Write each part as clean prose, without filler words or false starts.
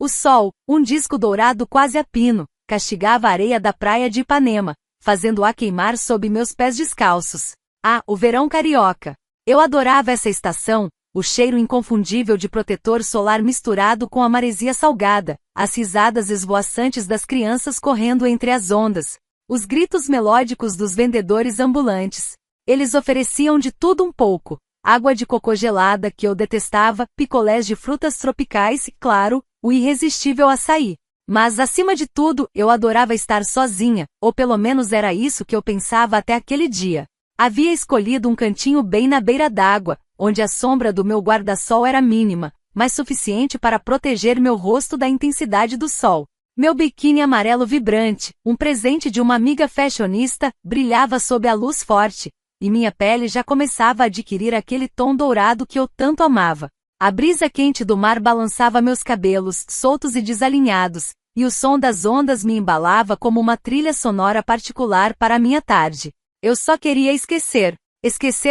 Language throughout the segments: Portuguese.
O sol, um disco dourado quase a pino, castigava a areia da praia de Ipanema, fazendo-a queimar sob meus pés descalços. Ah, o verão carioca! Eu adorava essa estação, o cheiro inconfundível de protetor solar misturado com a maresia salgada, as risadas esvoaçantes das crianças correndo entre as ondas, os gritos melódicos dos vendedores ambulantes. Eles ofereciam de tudo um pouco: água de cocô gelada que eu detestava, picolés de frutas tropicais e, claro, o irresistível açaí. Mas, acima de tudo, eu adorava estar sozinha, ou pelo menos era isso que eu pensava até aquele dia. Havia escolhido um cantinho bem na beira d'água, onde a sombra do meu guarda-sol era mínima, mas suficiente para proteger meu rosto da intensidade do sol. Meu biquíni amarelo vibrante, um presente de uma amiga fashionista, brilhava sob a luz forte, e minha pele já começava a adquirir aquele tom dourado que eu tanto amava. A brisa quente do mar balançava meus cabelos, soltos e desalinhados, e o som das ondas me embalava como uma trilha sonora particular para a minha tarde. Eu só queria esquecer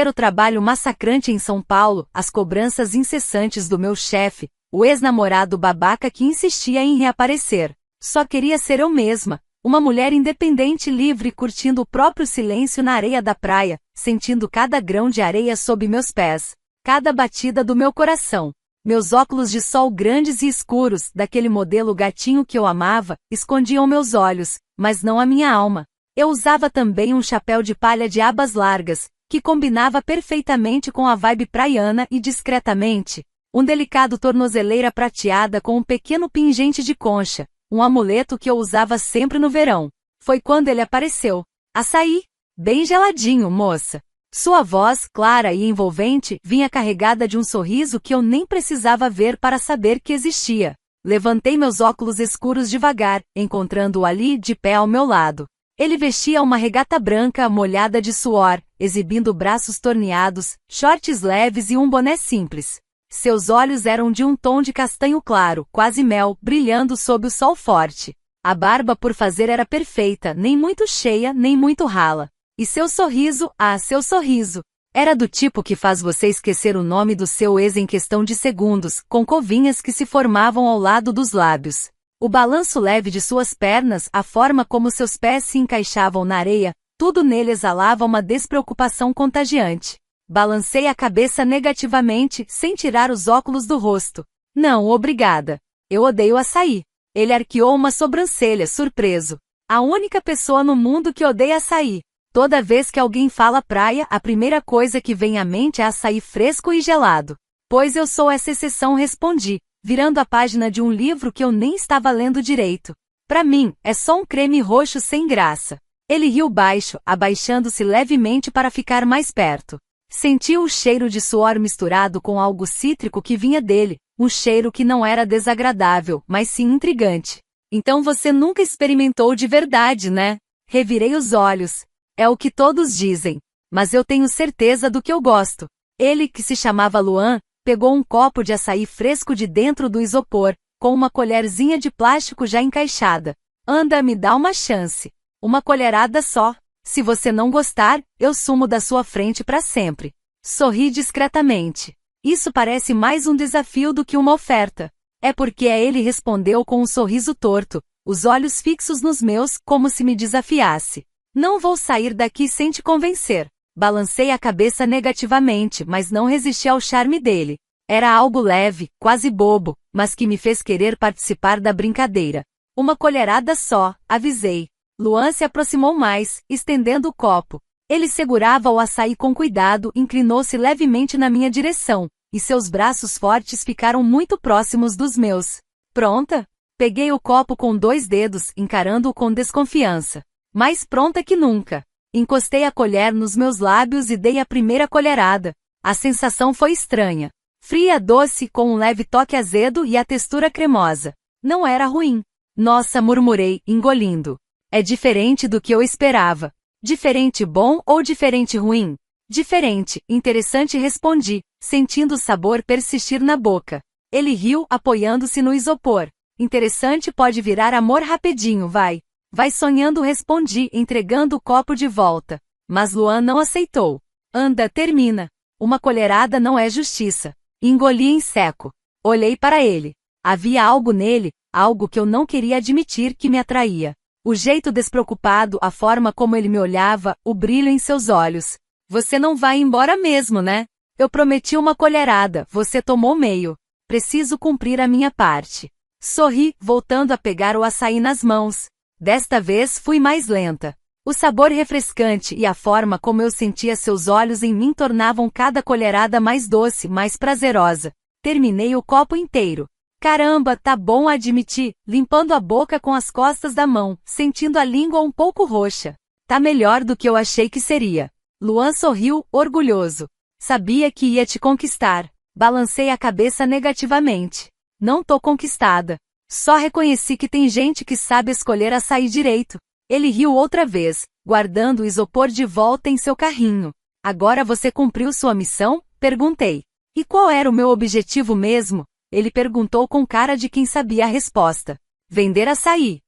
o trabalho massacrante em São Paulo, as cobranças incessantes do meu chefe, o ex-namorado babaca que insistia em reaparecer. Só queria ser eu mesma, uma mulher independente e livre curtindo o próprio silêncio na areia da praia, sentindo cada grão de areia sob meus pés, cada batida do meu coração. Meus óculos de sol grandes e escuros, daquele modelo gatinho que eu amava, escondiam meus olhos, mas não a minha alma. Eu usava também um chapéu de palha de abas largas, que combinava perfeitamente com a vibe praiana e discretamente, um delicado tornozeleira prateada com um pequeno pingente de concha, um amuleto que eu usava sempre no verão. Foi quando ele apareceu. Açaí! Bem geladinho, moça. Sua voz, clara e envolvente, vinha carregada de um sorriso que eu nem precisava ver para saber que existia. Levantei meus óculos escuros devagar, encontrando-o ali de pé ao meu lado. Ele vestia uma regata branca molhada de suor, exibindo braços torneados, shorts leves e um boné simples. Seus olhos eram de um tom de castanho claro, quase mel, brilhando sob o sol forte. A barba por fazer era perfeita, nem muito cheia, nem muito rala. E seu sorriso, seu sorriso, era do tipo que faz você esquecer o nome do seu ex em questão de segundos, com covinhas que se formavam ao lado dos lábios. O balanço leve de suas pernas, a forma como seus pés se encaixavam na areia, tudo nele exalava uma despreocupação contagiante. Balancei a cabeça negativamente, sem tirar os óculos do rosto. Não, obrigada. Eu odeio açaí. Ele arqueou uma sobrancelha, surpreso. A única pessoa no mundo que odeia açaí. Toda vez que alguém fala praia, a primeira coisa que vem à mente é açaí fresco e gelado. Pois eu sou essa exceção, respondi, virando a página de um livro que eu nem estava lendo direito. Pra mim, é só um creme roxo sem graça. Ele riu baixo, abaixando-se levemente para ficar mais perto. Senti o cheiro de suor misturado com algo cítrico que vinha dele, um cheiro que não era desagradável, mas sim intrigante. Então você nunca experimentou de verdade, né? Revirei os olhos. É o que todos dizem. Mas eu tenho certeza do que eu gosto. Ele, que se chamava Luan, pegou um copo de açaí fresco de dentro do isopor, com uma colherzinha de plástico já encaixada. Anda, me dá uma chance. Uma colherada só. Se você não gostar, eu sumo da sua frente para sempre. Sorri discretamente. Isso parece mais um desafio do que uma oferta. É porque ele respondeu com um sorriso torto, os olhos fixos nos meus, como se me desafiasse. Não vou sair daqui sem te convencer. Balancei a cabeça negativamente, mas não resisti ao charme dele. Era algo leve, quase bobo, mas que me fez querer participar da brincadeira. Uma colherada só, avisei. Luan se aproximou mais, estendendo o copo. Ele segurava o açaí com cuidado, inclinou-se levemente na minha direção, e seus braços fortes ficaram muito próximos dos meus. Pronta? Peguei o copo com 2 dedos, encarando-o com desconfiança. Mais pronta que nunca. Encostei a colher nos meus lábios e dei a primeira colherada. A sensação foi estranha. Fria, doce, com um leve toque azedo e a textura cremosa. Não era ruim. Nossa, murmurei, engolindo. É diferente do que eu esperava. Diferente bom ou diferente ruim? Diferente, interessante, respondi, sentindo o sabor persistir na boca. Ele riu, apoiando-se no isopor. Interessante pode virar amor rapidinho, vai. Vai sonhando, respondi, entregando o copo de volta. Mas Luan não aceitou. Anda, termina. Uma colherada não é justiça. Engoli em seco. Olhei para ele. Havia algo nele, algo que eu não queria admitir que me atraía. O jeito despreocupado, a forma como ele me olhava, o brilho em seus olhos. Você não vai embora mesmo, né? Eu prometi uma colherada, você tomou meio. Preciso cumprir a minha parte. Sorri, voltando a pegar o açaí nas mãos. Desta vez fui mais lenta. O sabor refrescante e a forma como eu sentia seus olhos em mim tornavam cada colherada mais doce, mais prazerosa. Terminei o copo inteiro. Caramba, tá bom, admiti, limpando a boca com as costas da mão, sentindo a língua um pouco roxa. Tá melhor do que eu achei que seria. Luan sorriu, orgulhoso. Sabia que ia te conquistar. Balancei a cabeça negativamente. Não tô conquistada. Só reconheci que tem gente que sabe escolher açaí direito. Ele riu outra vez, guardando o isopor de volta em seu carrinho. Agora você cumpriu sua missão? Perguntei. E qual era o meu objetivo mesmo? Ele perguntou com cara de quem sabia a resposta. Vender açaí.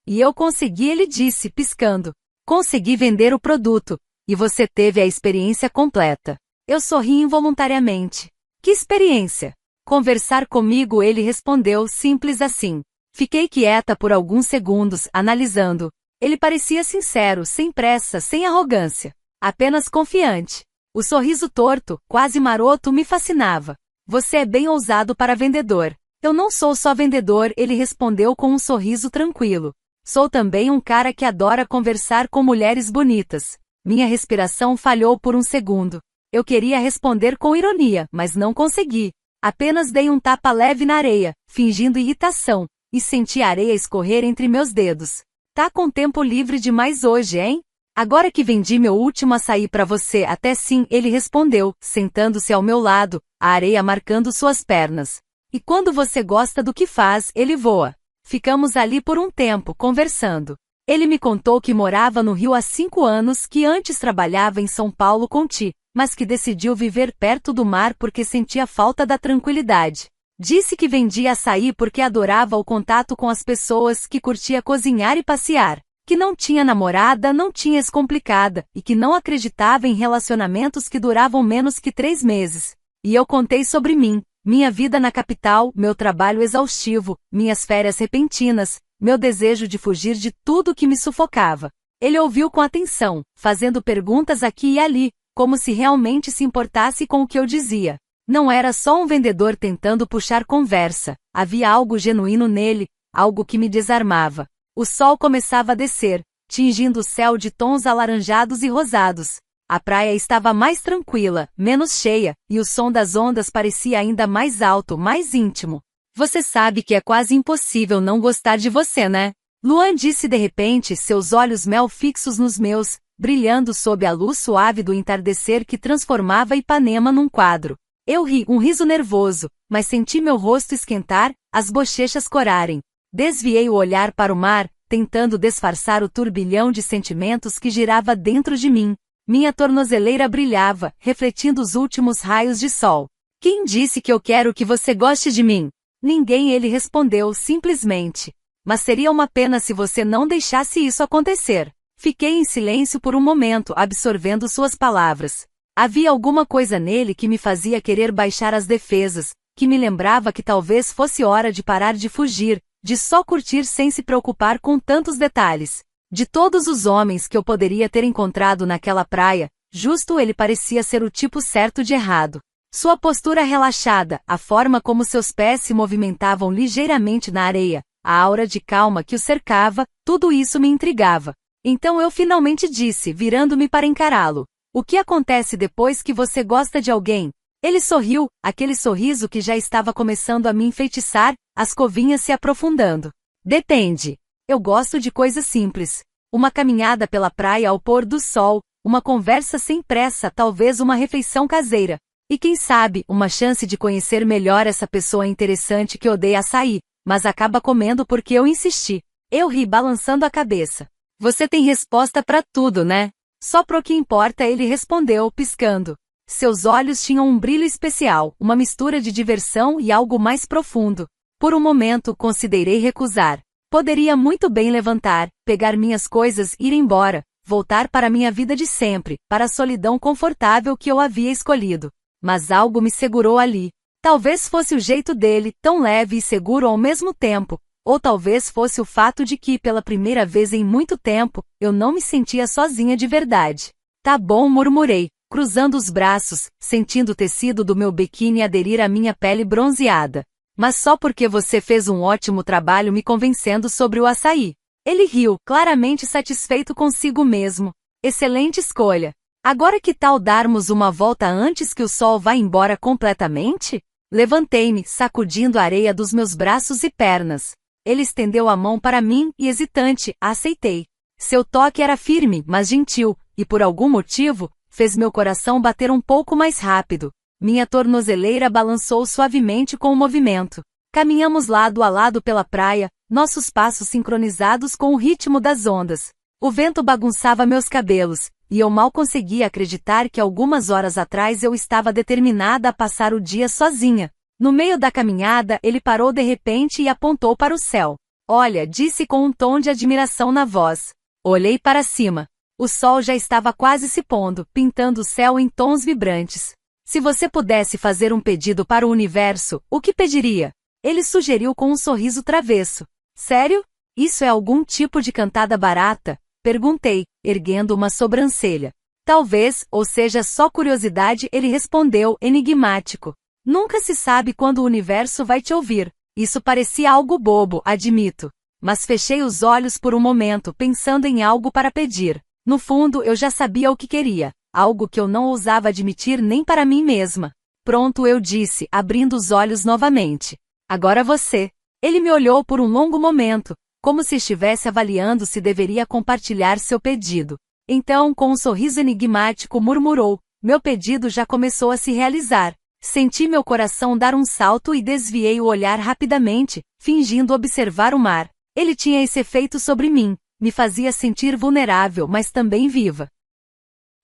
E eu consegui, ele disse, piscando. Consegui vender o produto. E você teve a experiência completa. Eu sorri involuntariamente. Que experiência? Conversar comigo, ele respondeu, simples assim. Fiquei quieta por alguns segundos, analisando. Ele parecia sincero, sem pressa, sem arrogância. Apenas confiante. O sorriso torto, quase maroto, me fascinava. Você é bem ousado para vendedor. Eu não sou só vendedor, ele respondeu com um sorriso tranquilo. Sou também um cara que adora conversar com mulheres bonitas. Minha respiração falhou por um segundo. Eu queria responder com ironia, mas não consegui. Apenas dei um tapa leve na areia, fingindo irritação, e senti a areia escorrer entre meus dedos. Tá com tempo livre demais hoje, hein? Agora que vendi meu último açaí pra você, até sim, ele respondeu, sentando-se ao meu lado, a areia marcando suas pernas. E quando você gosta do que faz, ele voa. Ficamos ali por um tempo, conversando. Ele me contou que morava no Rio há 5 anos, que antes trabalhava em São Paulo com Ti, mas que decidiu viver perto do mar porque sentia falta da tranquilidade. Disse que vendia açaí porque adorava o contato com as pessoas, que curtia cozinhar e passear, que não tinha namorada, não tinha ex-complicada, e que não acreditava em relacionamentos que duravam menos que 3 meses. E eu contei sobre mim, minha vida na capital, meu trabalho exaustivo, minhas férias repentinas, meu desejo de fugir de tudo que me sufocava. Ele ouviu com atenção, fazendo perguntas aqui e ali, como se realmente se importasse com o que eu dizia. Não era só um vendedor tentando puxar conversa, havia algo genuíno nele, algo que me desarmava. O sol começava a descer, tingindo o céu de tons alaranjados e rosados. A praia estava mais tranquila, menos cheia, e o som das ondas parecia ainda mais alto, mais íntimo. Você sabe que é quase impossível não gostar de você, né? Luan disse de repente, seus olhos mel fixos nos meus, brilhando sob a luz suave do entardecer que transformava Ipanema num quadro. Eu ri, um riso nervoso, mas senti meu rosto esquentar, as bochechas corarem. Desviei o olhar para o mar, tentando disfarçar o turbilhão de sentimentos que girava dentro de mim. Minha tornozeleira brilhava, refletindo os últimos raios de sol. Quem disse que eu quero que você goste de mim? Ninguém, ele respondeu simplesmente. Mas seria uma pena se você não deixasse isso acontecer. Fiquei em silêncio por um momento, absorvendo suas palavras. Havia alguma coisa nele que me fazia querer baixar as defesas, que me lembrava que talvez fosse hora de parar de fugir, de só curtir sem se preocupar com tantos detalhes. De todos os homens que eu poderia ter encontrado naquela praia, justo ele parecia ser o tipo certo de errado. Sua postura relaxada, a forma como seus pés se movimentavam ligeiramente na areia, a aura de calma que o cercava, tudo isso me intrigava. Então eu finalmente disse, virando-me para encará-lo. O que acontece depois que você gosta de alguém? Ele sorriu, aquele sorriso que já estava começando a me enfeitiçar, as covinhas se aprofundando. Depende. Eu gosto de coisas simples. Uma caminhada pela praia ao pôr do sol, uma conversa sem pressa, talvez uma refeição caseira. E quem sabe, uma chance de conhecer melhor essa pessoa interessante que odeia açaí, mas acaba comendo porque eu insisti. Eu ri balançando a cabeça. Você tem resposta para tudo, né? Só pro que importa, ele respondeu, piscando. Seus olhos tinham um brilho especial, uma mistura de diversão e algo mais profundo. Por um momento, considerei recusar. Poderia muito bem levantar, pegar minhas coisas e ir embora, voltar para minha vida de sempre, para a solidão confortável que eu havia escolhido. Mas algo me segurou ali. Talvez fosse o jeito dele, tão leve e seguro ao mesmo tempo, ou talvez fosse o fato de que, pela primeira vez em muito tempo, eu não me sentia sozinha de verdade. Tá bom, murmurei, cruzando os braços, sentindo o tecido do meu biquíni aderir à minha pele bronzeada. Mas só porque você fez um ótimo trabalho me convencendo sobre o açaí. Ele riu, claramente satisfeito consigo mesmo. Excelente escolha. Agora que tal darmos uma volta antes que o sol vá embora completamente? Levantei-me, sacudindo a areia dos meus braços e pernas. Ele estendeu a mão para mim e, hesitante, a aceitei. Seu toque era firme, mas gentil, e por algum motivo, fez meu coração bater um pouco mais rápido. Minha tornozeleira balançou suavemente com o movimento. Caminhamos lado a lado pela praia, nossos passos sincronizados com o ritmo das ondas. O vento bagunçava meus cabelos, e eu mal conseguia acreditar que algumas horas atrás eu estava determinada a passar o dia sozinha. No meio da caminhada, ele parou de repente e apontou para o céu. Olha, disse com um tom de admiração na voz. Olhei para cima. O sol já estava quase se pondo, pintando o céu em tons vibrantes. Se você pudesse fazer um pedido para o universo, o que pediria? Ele sugeriu com um sorriso travesso. Sério? Isso é algum tipo de cantada barata? Perguntei, erguendo uma sobrancelha. Talvez, ou seja só curiosidade, ele respondeu, enigmático. Nunca se sabe quando o universo vai te ouvir. Isso parecia algo bobo, admito. Mas fechei os olhos por um momento, pensando em algo para pedir. No fundo, eu já sabia o que queria. Algo que eu não ousava admitir nem para mim mesma. Pronto, eu disse, abrindo os olhos novamente. Agora você. Ele me olhou por um longo momento, como se estivesse avaliando se deveria compartilhar seu pedido. Então, com um sorriso enigmático, murmurou, meu pedido já começou a se realizar. Senti meu coração dar um salto e desviei o olhar rapidamente, fingindo observar o mar. Ele tinha esse efeito sobre mim, me fazia sentir vulnerável, mas também viva.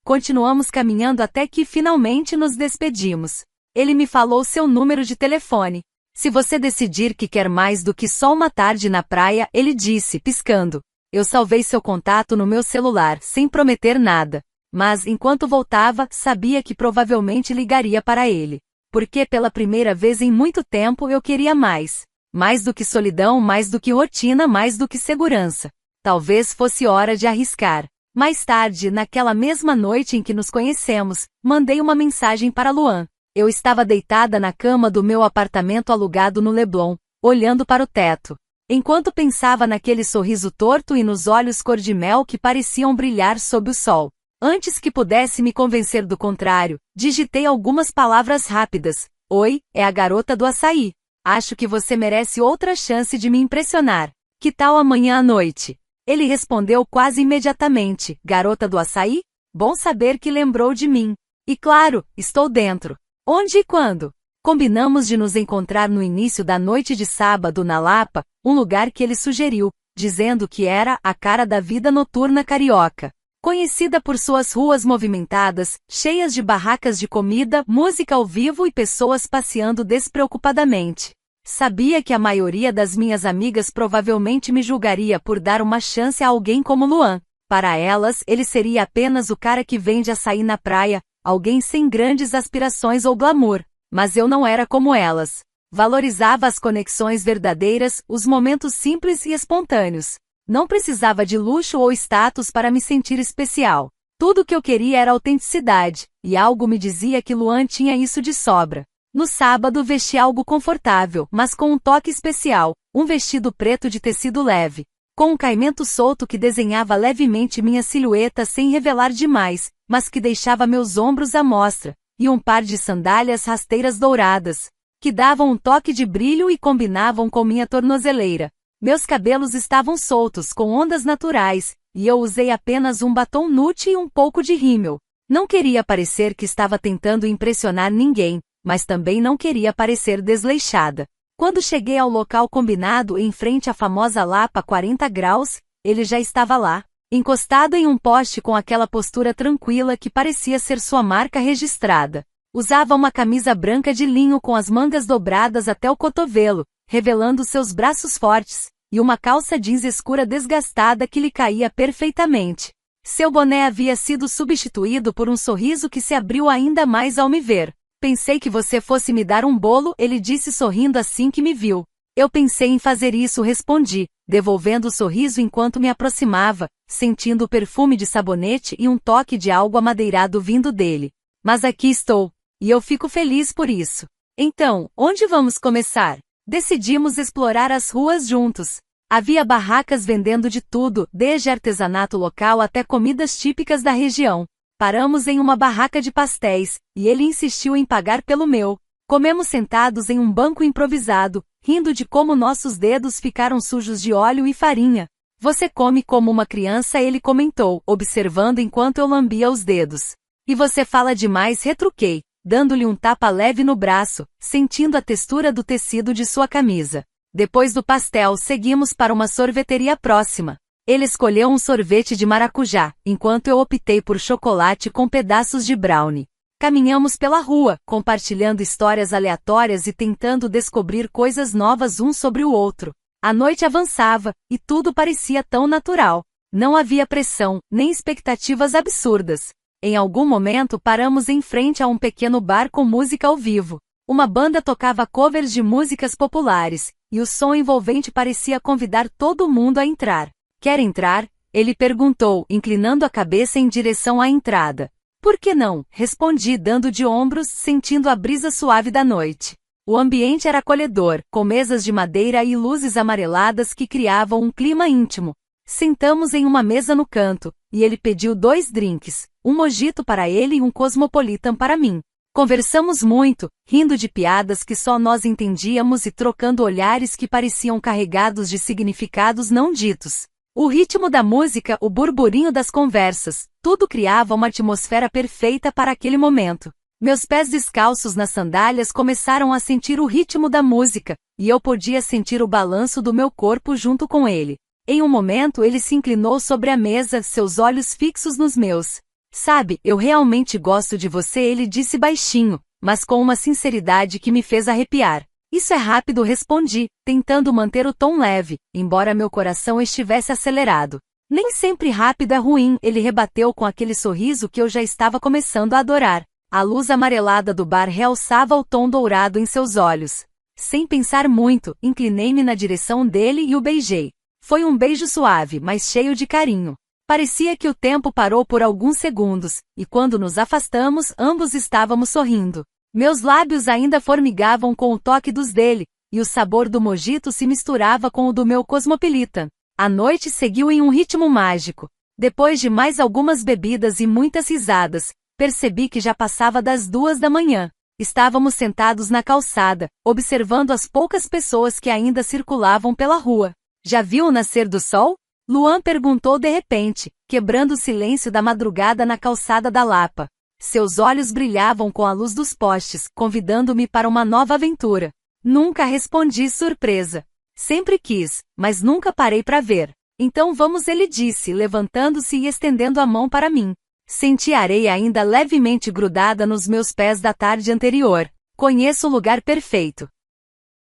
Continuamos caminhando até que finalmente nos despedimos. Ele me falou seu número de telefone. Se você decidir que quer mais do que só uma tarde na praia, ele disse, piscando. Eu salvei seu contato no meu celular, sem prometer nada. Mas, enquanto voltava, sabia que provavelmente ligaria para ele. Porque pela primeira vez em muito tempo eu queria mais. Mais do que solidão, mais do que rotina, mais do que segurança. Talvez fosse hora de arriscar. Mais tarde, naquela mesma noite em que nos conhecemos, mandei uma mensagem para Luan. Eu estava deitada na cama do meu apartamento alugado no Leblon, olhando para o teto. Enquanto pensava naquele sorriso torto e nos olhos cor-de-mel que pareciam brilhar sob o sol. Antes que pudesse me convencer do contrário, digitei algumas palavras rápidas. Oi, é a garota do açaí. Acho que você merece outra chance de me impressionar. Que tal amanhã à noite? Ele respondeu quase imediatamente, garota do açaí? Bom saber que lembrou de mim. E claro, estou dentro. Onde e quando? Combinamos de nos encontrar no início da noite de sábado na Lapa, um lugar que ele sugeriu, dizendo que era a cara da vida noturna carioca. Conhecida por suas ruas movimentadas, cheias de barracas de comida, música ao vivo e pessoas passeando despreocupadamente. Sabia que a maioria das minhas amigas provavelmente me julgaria por dar uma chance a alguém como Luan. Para elas, ele seria apenas o cara que vende açaí na praia, alguém sem grandes aspirações ou glamour. Mas eu não era como elas. Valorizava as conexões verdadeiras, os momentos simples e espontâneos. Não precisava de luxo ou status para me sentir especial. Tudo o que eu queria era autenticidade, e algo me dizia que Luan tinha isso de sobra. No sábado vesti algo confortável, mas com um toque especial, um vestido preto de tecido leve, com um caimento solto que desenhava levemente minha silhueta sem revelar demais, mas que deixava meus ombros à mostra, e um par de sandálias rasteiras douradas, que davam um toque de brilho e combinavam com minha tornozeleira. Meus cabelos estavam soltos com ondas naturais, e eu usei apenas um batom nude e um pouco de rímel. Não queria parecer que estava tentando impressionar ninguém, mas também não queria parecer desleixada. Quando cheguei ao local combinado em frente à famosa Lapa 40 graus, ele já estava lá, encostado em um poste com aquela postura tranquila que parecia ser sua marca registrada. Usava uma camisa branca de linho com as mangas dobradas até o cotovelo, revelando seus braços fortes, e uma calça jeans escura desgastada que lhe caía perfeitamente. Seu boné havia sido substituído por um sorriso que se abriu ainda mais ao me ver. Pensei que você fosse me dar um bolo, ele disse sorrindo assim que me viu. Eu pensei em fazer isso, respondi, devolvendo o sorriso enquanto me aproximava, sentindo o perfume de sabonete e um toque de algo amadeirado vindo dele. Mas aqui estou, e eu fico feliz por isso. Então, onde vamos começar? Decidimos explorar as ruas juntos. Havia barracas vendendo de tudo, desde artesanato local até comidas típicas da região. Paramos em uma barraca de pastéis, e ele insistiu em pagar pelo meu. Comemos sentados em um banco improvisado, rindo de como nossos dedos ficaram sujos de óleo e farinha. Você come como uma criança, ele comentou, observando enquanto eu lambia os dedos. E você fala demais, retruquei, dando-lhe um tapa leve no braço, sentindo a textura do tecido de sua camisa. Depois do pastel, seguimos para uma sorveteria próxima. Ele escolheu um sorvete de maracujá, enquanto eu optei por chocolate com pedaços de brownie. Caminhamos pela rua, compartilhando histórias aleatórias e tentando descobrir coisas novas um sobre o outro. A noite avançava, e tudo parecia tão natural. Não havia pressão, nem expectativas absurdas. Em algum momento paramos em frente a um pequeno bar com música ao vivo. Uma banda tocava covers de músicas populares, e o som envolvente parecia convidar todo mundo a entrar. Quer entrar? Ele perguntou, inclinando a cabeça em direção à entrada. Por que não? Respondi dando de ombros, sentindo a brisa suave da noite. O ambiente era acolhedor, com mesas de madeira e luzes amareladas que criavam um clima íntimo. Sentamos em uma mesa no canto, e ele pediu 2 drinks, um mojito para ele e um cosmopolitan para mim. Conversamos muito, rindo de piadas que só nós entendíamos e trocando olhares que pareciam carregados de significados não ditos. O ritmo da música, o burburinho das conversas, tudo criava uma atmosfera perfeita para aquele momento. Meus pés descalços nas sandálias começaram a sentir o ritmo da música, e eu podia sentir o balanço do meu corpo junto com ele. Em um momento ele se inclinou sobre a mesa, seus olhos fixos nos meus. Sabe, eu realmente gosto de você, ele disse baixinho, mas com uma sinceridade que me fez arrepiar. Isso é rápido, respondi, tentando manter o tom leve, embora meu coração estivesse acelerado. Nem sempre rápido é ruim, ele rebateu com aquele sorriso que eu já estava começando a adorar. A luz amarelada do bar realçava o tom dourado em seus olhos. Sem pensar muito, inclinei-me na direção dele e o beijei. Foi um beijo suave, mas cheio de carinho. Parecia que o tempo parou por alguns segundos, e quando nos afastamos, ambos estávamos sorrindo. Meus lábios ainda formigavam com o toque dos dele, e o sabor do mojito se misturava com o do meu cosmopolitan. A noite seguiu em um ritmo mágico. Depois de mais algumas bebidas e muitas risadas, percebi que já passava das 2 da manhã. Estávamos sentados na calçada, observando as poucas pessoas que ainda circulavam pela rua. Já viu o nascer do sol? Luan perguntou de repente, quebrando o silêncio da madrugada na calçada da Lapa. Seus olhos brilhavam com a luz dos postes, convidando-me para uma nova aventura. Nunca, respondi surpresa. Sempre quis, mas nunca parei para ver. Então vamos, ele disse, levantando-se e estendendo a mão para mim. Senti a areia ainda levemente grudada nos meus pés da tarde anterior. Conheço o lugar perfeito.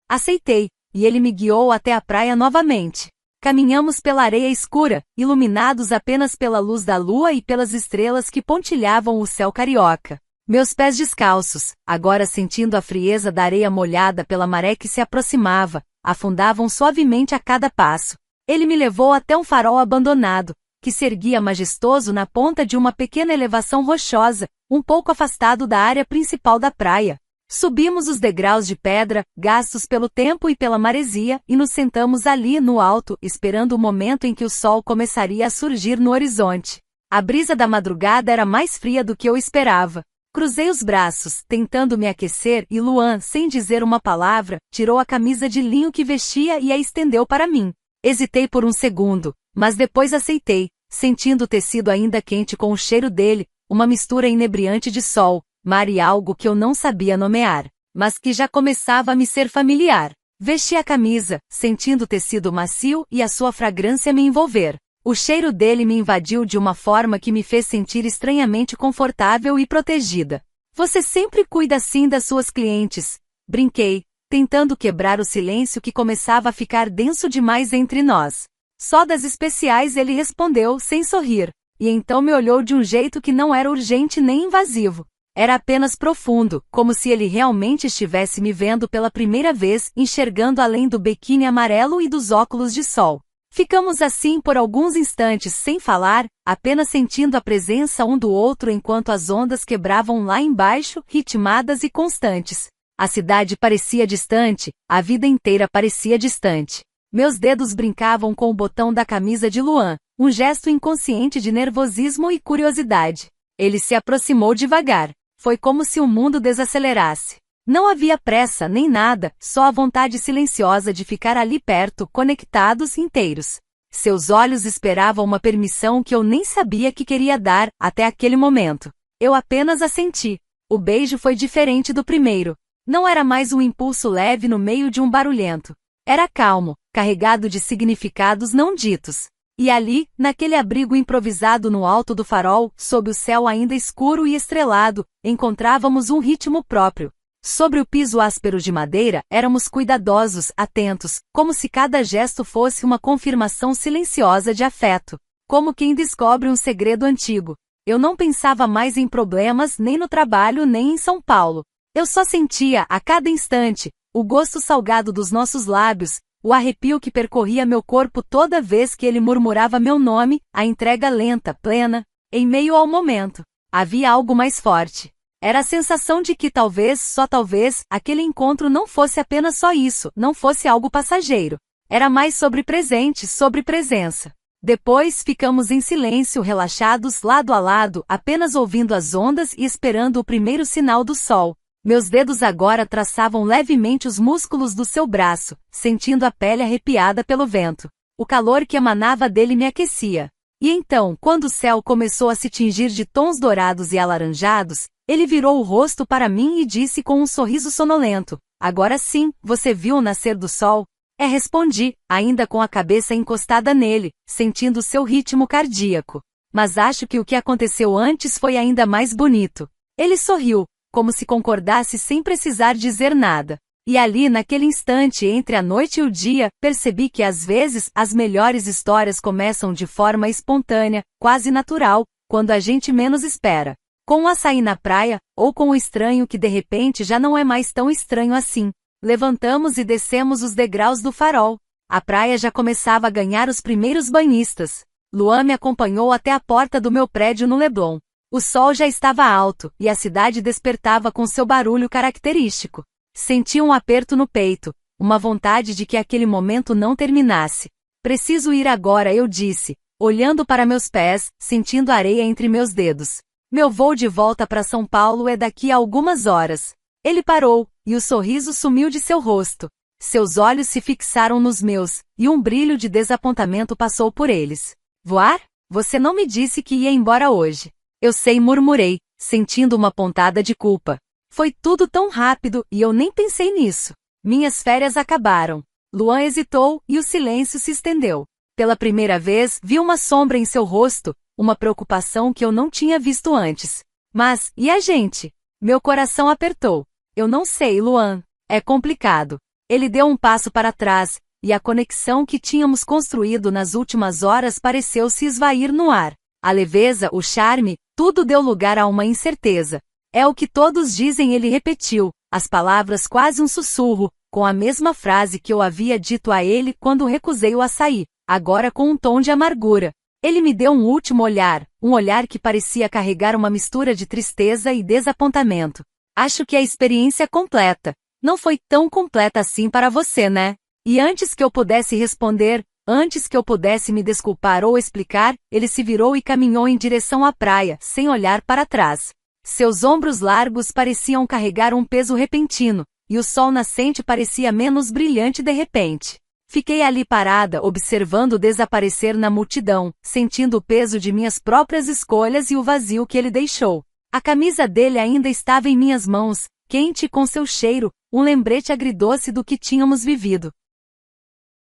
Aceitei, e ele me guiou até a praia novamente. Caminhamos pela areia escura, iluminados apenas pela luz da lua e pelas estrelas que pontilhavam o céu carioca. Meus pés descalços, agora sentindo a frieza da areia molhada pela maré que se aproximava, afundavam suavemente a cada passo. Ele me levou até um farol abandonado, que se erguia majestoso na ponta de uma pequena elevação rochosa, um pouco afastado da área principal da praia. Subimos os degraus de pedra, gastos pelo tempo e pela maresia, e nos sentamos ali no alto, esperando o momento em que o sol começaria a surgir no horizonte. A brisa da madrugada era mais fria do que eu esperava. Cruzei os braços, tentando me aquecer, e Luan, sem dizer uma palavra, tirou a camisa de linho que vestia e a estendeu para mim. Hesitei por um segundo, mas depois aceitei, sentindo o tecido ainda quente com o cheiro dele, uma mistura inebriante de sol, mar e algo que eu não sabia nomear, mas que já começava a me ser familiar. Vesti a camisa, sentindo o tecido macio e a sua fragrância me envolver. O cheiro dele me invadiu de uma forma que me fez sentir estranhamente confortável e protegida. Você sempre cuida assim das suas clientes, brinquei, tentando quebrar o silêncio que começava a ficar denso demais entre nós. Só das especiais, ele respondeu, sem sorrir, e então me olhou de um jeito que não era urgente nem invasivo. Era apenas profundo, como se ele realmente estivesse me vendo pela primeira vez, enxergando além do biquíni amarelo e dos óculos de sol. Ficamos assim por alguns instantes sem falar, apenas sentindo a presença um do outro enquanto as ondas quebravam lá embaixo, ritmadas e constantes. A cidade parecia distante, a vida inteira parecia distante. Meus dedos brincavam com o botão da camisa de Luan, um gesto inconsciente de nervosismo e curiosidade. Ele se aproximou devagar. Foi como se o mundo desacelerasse. Não havia pressa nem nada, só a vontade silenciosa de ficar ali perto, conectados, inteiros. Seus olhos esperavam uma permissão que eu nem sabia que queria dar, até aquele momento. Eu apenas assenti. O beijo foi diferente do primeiro. Não era mais um impulso leve no meio de um barulhento. Era calmo, carregado de significados não ditos. E ali, naquele abrigo improvisado no alto do farol, sob o céu ainda escuro e estrelado, encontrávamos um ritmo próprio. Sobre o piso áspero de madeira, éramos cuidadosos, atentos, como se cada gesto fosse uma confirmação silenciosa de afeto. Como quem descobre um segredo antigo. Eu não pensava mais em problemas, nem no trabalho, nem em São Paulo. Eu só sentia, a cada instante, o gosto salgado dos nossos lábios, o arrepio que percorria meu corpo toda vez que ele murmurava meu nome, a entrega lenta, plena, em meio ao momento. Havia algo mais forte. Era a sensação de que talvez, só talvez, aquele encontro não fosse apenas só isso, não fosse algo passageiro. Era mais sobre presente, sobre presença. Depois ficamos em silêncio, relaxados, lado a lado, apenas ouvindo as ondas e esperando o primeiro sinal do sol. Meus dedos agora traçavam levemente os músculos do seu braço, sentindo a pele arrepiada pelo vento. O calor que emanava dele me aquecia. E então, quando o céu começou a se tingir de tons dourados e alaranjados, ele virou o rosto para mim e disse com um sorriso sonolento: "Agora sim, você viu o nascer do sol?" Respondi, ainda com a cabeça encostada nele, sentindo seu ritmo cardíaco. Mas acho que o que aconteceu antes foi ainda mais bonito. Ele sorriu, como se concordasse sem precisar dizer nada. E ali naquele instante entre a noite e o dia, percebi que às vezes as melhores histórias começam de forma espontânea, quase natural, quando a gente menos espera. Com um açaí na praia, ou com o estranho que de repente já não é mais tão estranho assim. Levantamos e descemos os degraus do farol. A praia já começava a ganhar os primeiros banhistas. Luan me acompanhou até a porta do meu prédio no Leblon. O sol já estava alto, e a cidade despertava com seu barulho característico. Senti um aperto no peito, uma vontade de que aquele momento não terminasse. "Preciso ir agora", eu disse, olhando para meus pés, sentindo areia entre meus dedos. "Meu voo de volta para São Paulo é daqui a algumas horas." Ele parou, e o sorriso sumiu de seu rosto. Seus olhos se fixaram nos meus, e um brilho de desapontamento passou por eles. "Voar? Você não me disse que ia embora hoje." "Eu sei", murmurei, sentindo uma pontada de culpa. Foi tudo tão rápido, e eu nem pensei nisso. Minhas férias acabaram. Luan hesitou, e o silêncio se estendeu. Pela primeira vez, vi uma sombra em seu rosto, uma preocupação que eu não tinha visto antes. "Mas, e a gente?" Meu coração apertou. "Eu não sei, Luan. É complicado." Ele deu um passo para trás, e a conexão que tínhamos construído nas últimas horas pareceu se esvair no ar. A leveza, o charme, tudo deu lugar a uma incerteza. "É o que todos dizem", ele repetiu, as palavras quase um sussurro, com a mesma frase que eu havia dito a ele quando recusei o açaí, agora com um tom de amargura. Ele me deu um último olhar, um olhar que parecia carregar uma mistura de tristeza e desapontamento. "Acho que a experiência completa. Não foi tão completa assim para você, né?" E antes que eu pudesse responder, antes que eu pudesse me desculpar ou explicar, ele se virou e caminhou em direção à praia, sem olhar para trás. Seus ombros largos pareciam carregar um peso repentino, e o sol nascente parecia menos brilhante de repente. Fiquei ali parada, observando desaparecer na multidão, sentindo o peso de minhas próprias escolhas e o vazio que ele deixou. A camisa dele ainda estava em minhas mãos, quente com seu cheiro, um lembrete agridoce do que tínhamos vivido.